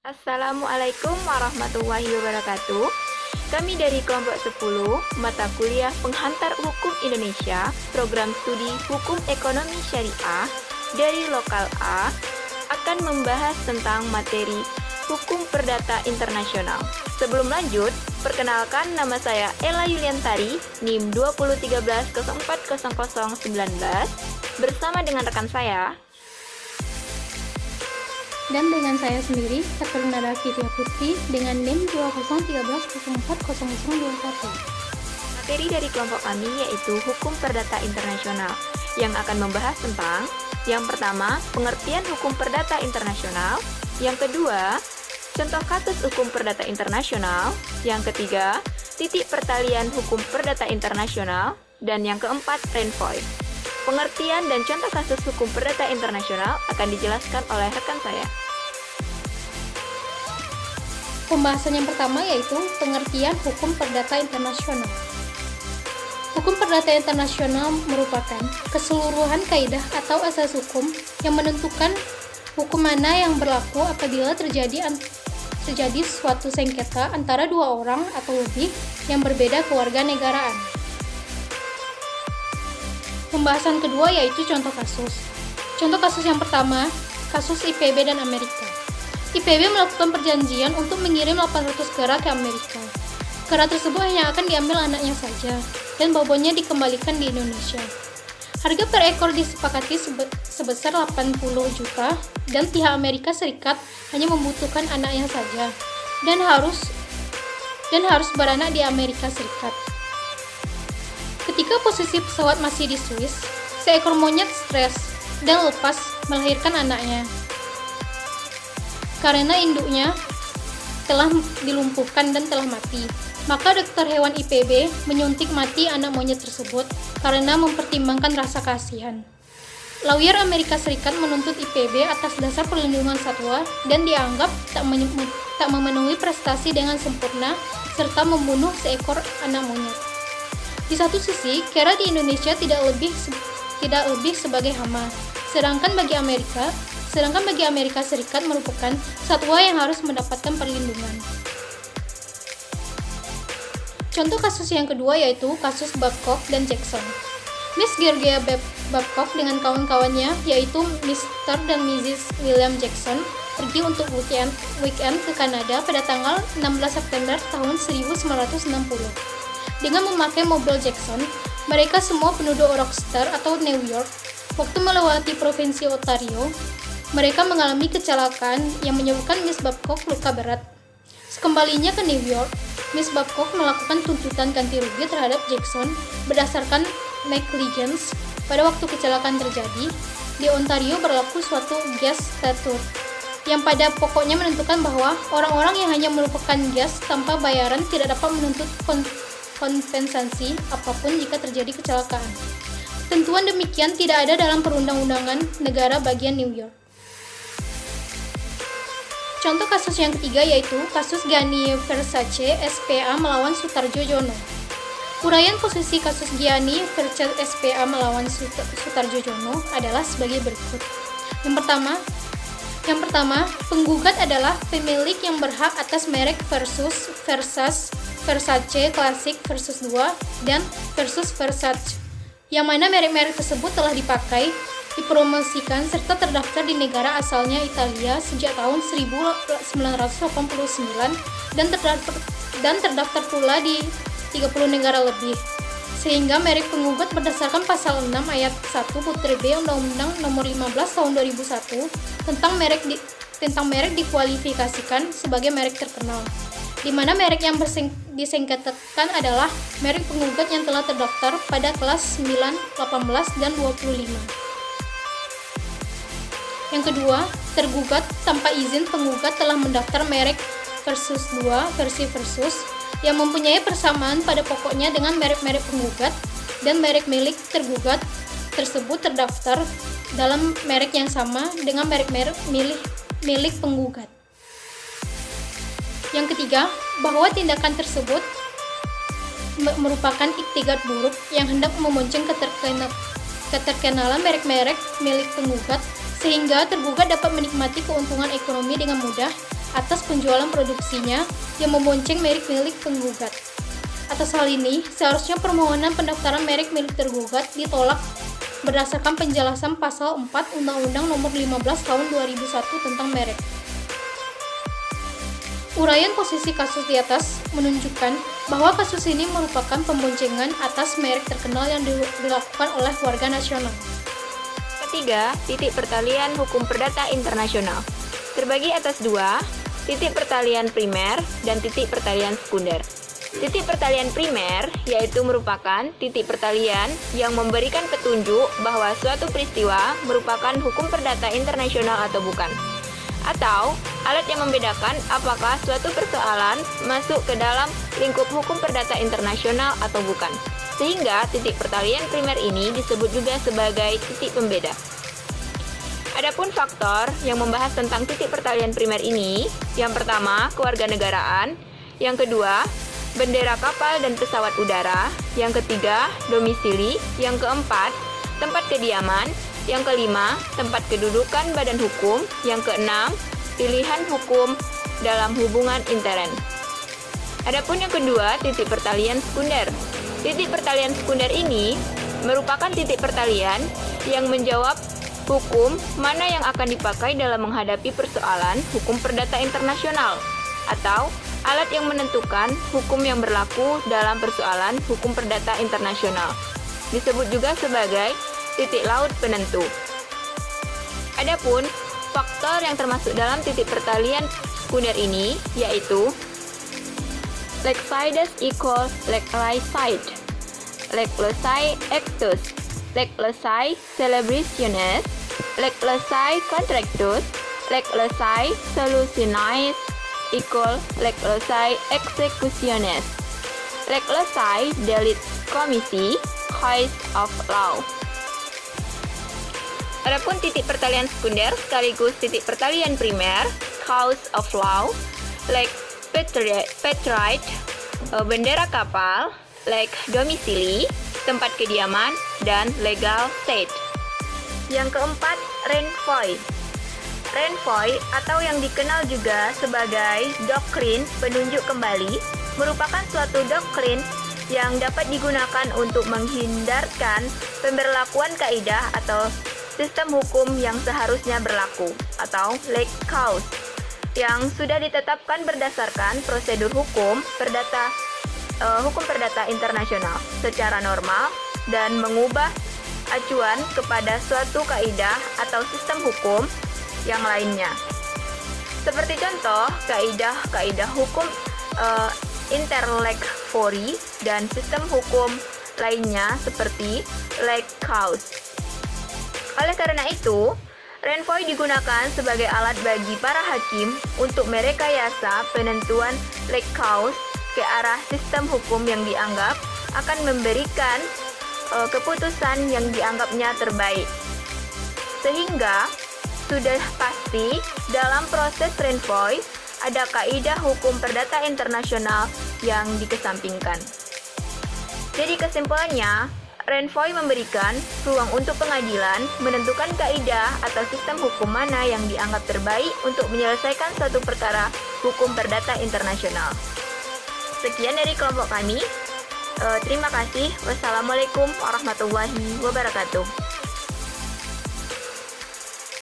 Assalamualaikum warahmatullahi wabarakatuh. Kami dari kelompok 10, mata kuliah Penghantar Hukum Indonesia, program studi Hukum Ekonomi Syariah dari Lokal A, akan membahas tentang materi Hukum Perdata Internasional. Sebelum lanjut, perkenalkan nama saya Ella Yuliantari, NIM 2013040019, bersama dengan rekan saya, dan dengan saya sendiri, Saturnada Vidya Putri dengan NIM 2013040021. Materi dari kelompok kami yaitu Hukum Perdata Internasional yang akan membahas tentang yang pertama, pengertian hukum perdata internasional, yang kedua, contoh kasus hukum perdata internasional, yang ketiga, titik pertalian hukum perdata internasional, dan yang keempat, renvoy. Pengertian dan contoh kasus hukum perdata internasional akan dijelaskan oleh rekan saya. Pembahasan yang pertama yaitu pengertian hukum perdata internasional. Hukum perdata internasional merupakan keseluruhan kaidah atau asas hukum yang menentukan hukum mana yang berlaku apabila terjadi suatu sengketa antara dua orang atau lebih yang berbeda kewarganegaraan. Pembahasan kedua yaitu contoh kasus. Contoh kasus yang pertama, kasus IPB dan Amerika. IPB melakukan perjanjian untuk mengirim 800 kera ke Amerika. Kera tersebut hanya akan diambil anaknya saja, dan bobotnya dikembalikan di Indonesia. Harga per ekor disepakati sebesar 80 juta, dan pihak Amerika Serikat hanya membutuhkan anaknya saja, dan harus beranak di Amerika Serikat. Ketika posisi pesawat masih di Swiss, seekor monyet stres dan lepas melahirkan anaknya. Karena induknya telah dilumpuhkan dan telah mati, maka dokter hewan IPB menyuntik mati anak monyet tersebut karena mempertimbangkan rasa kasihan. Lawyer Amerika Serikat menuntut IPB atas dasar perlindungan satwa dan dianggap tak memenuhi prestasi dengan sempurna serta membunuh seekor anak monyet. Di satu sisi, kera di Indonesia tidak lebih sebagai hama, sedangkan bagi Amerika Serikat merupakan satwa yang harus mendapatkan perlindungan. Contoh kasus yang kedua yaitu kasus Babcock dan Jackson. Miss Georgia Babcock dengan kawan-kawannya yaitu Mr. dan Mrs. William Jackson pergi untuk weekend ke Kanada pada tanggal 16 September tahun 1960. Dengan memakai mobil Jackson, mereka semua penduduk Rochester atau New York. Waktu melewati provinsi Ontario, mereka mengalami kecelakaan yang menyebabkan Miss Babcock luka berat. Sekembalinya ke New York, Miss Babcock melakukan tuntutan ganti rugi terhadap Jackson berdasarkan negligence. Pada waktu kecelakaan terjadi, di Ontario berlaku suatu gas statute yang pada pokoknya menentukan bahwa orang-orang yang hanya merupakan gas tanpa bayaran tidak dapat menuntut kompensasi apapun jika terjadi kecelakaan. Ketentuan demikian tidak ada dalam perundang-undangan negara bagian New York. Contoh kasus yang ketiga yaitu kasus Gianni Versace SPA melawan Sutarjo Jono. Uraian posisi kasus Gianni Versace SPA melawan Sutarjo Jono adalah sebagai berikut. Yang pertama, penggugat adalah pemilik yang berhak atas merek Versace Classic versus 2 dan versus Versace, yang mana merek-merek tersebut telah dipakai, dipromosikan, serta terdaftar di negara asalnya Italia sejak tahun 1989 dan terdaftar pula di 30 negara lebih. Sehingga merek penggugat berdasarkan pasal 6 ayat 1 butir B Undang-Undang Nomor 15 Tahun 2001 tentang merek dikualifikasikan sebagai merek terkenal, di mana merek yang disengketakan adalah merek penggugat yang telah terdaftar pada kelas 9, 18, dan 25. Yang kedua, tergugat tanpa izin penggugat telah mendaftar merek versus 2 versi versus yang mempunyai persamaan pada pokoknya dengan merek-merek penggugat, dan merek milik tergugat tersebut terdaftar dalam merek yang sama dengan merek-merek milik penggugat. Yang ketiga, bahwa tindakan tersebut merupakan iktidat buruk yang hendak memonceng keterkenalan merek-merek milik penggugat, sehingga tergugat dapat menikmati keuntungan ekonomi dengan mudah atas penjualan produksinya yang membonceng merek milik penggugat. Atas hal ini, seharusnya permohonan pendaftaran merek milik tergugat ditolak berdasarkan penjelasan pasal 4 Undang-Undang Nomor 15 Tahun 2001 tentang merek. Uraian posisi kasus di atas menunjukkan bahwa kasus ini merupakan pemboncengan atas merek terkenal yang dilakukan oleh warga nasional. Ketiga, titik pertalian hukum perdata internasional. Terbagi atas dua, titik pertalian primer dan titik pertalian sekunder. Titik pertalian primer yaitu merupakan titik pertalian yang memberikan petunjuk bahwa suatu peristiwa merupakan hukum perdata internasional atau bukan. Atau alat yang membedakan apakah suatu persoalan masuk ke dalam lingkup hukum perdata internasional atau bukan. Sehingga titik pertalian primer ini disebut juga sebagai titik pembeda. Adapun faktor yang membahas tentang titik pertalian primer ini, yang pertama, kewarganegaraan, yang kedua, bendera kapal dan pesawat udara, yang ketiga, domisili, yang keempat, tempat kediaman, yang kelima, tempat kedudukan badan hukum, yang keenam, pilihan hukum dalam hubungan intern. Adapun yang kedua, titik pertalian sekunder. Titik pertalian sekunder ini merupakan titik pertalian yang menjawab hukum mana yang akan dipakai dalam menghadapi persoalan hukum perdata internasional atau alat yang menentukan hukum yang berlaku dalam persoalan hukum perdata internasional. Disebut juga sebagai titik laut penentu. Adapun faktor yang termasuk dalam titik pertalian sekunder ini yaitu lex sides equal lex side, lex loci actus, lex loci celebrationis, lex loci contractus, lex loci solutionis equal lex loci executionis, lex loci delit commissi, cause of law. Adapun titik pertalian sekunder sekaligus titik pertalian primer, cause of law, lex patriot, bendera kapal, lex domisili, tempat kediaman, dan legal state. Yang keempat, renvoi. Renvoi atau yang dikenal juga sebagai doktrin penunjuk kembali merupakan suatu doktrin yang dapat digunakan untuk menghindarkan pemberlakuan kaidah atau sistem hukum yang seharusnya berlaku atau lex cause yang sudah ditetapkan berdasarkan prosedur hukum perdata internasional secara normal dan mengubah acuan kepada suatu kaidah atau sistem hukum yang lainnya. Seperti contoh, kaidah hukum interlex fori dan sistem hukum lainnya seperti lex cause. Oleh karena itu, renvoi digunakan sebagai alat bagi para hakim untuk merekayasa penentuan lex cause ke arah sistem hukum yang dianggap akan memberikan keputusan yang dianggapnya terbaik. Sehingga sudah pasti dalam proses renvoi ada kaidah hukum perdata internasional yang dikesampingkan. Jadi kesimpulannya, renvoi memberikan ruang untuk pengadilan menentukan kaidah atau sistem hukum mana yang dianggap terbaik untuk menyelesaikan suatu perkara hukum perdata internasional. Sekian dari kelompok kami. Terima kasih. Wassalamualaikum warahmatullahi wabarakatuh.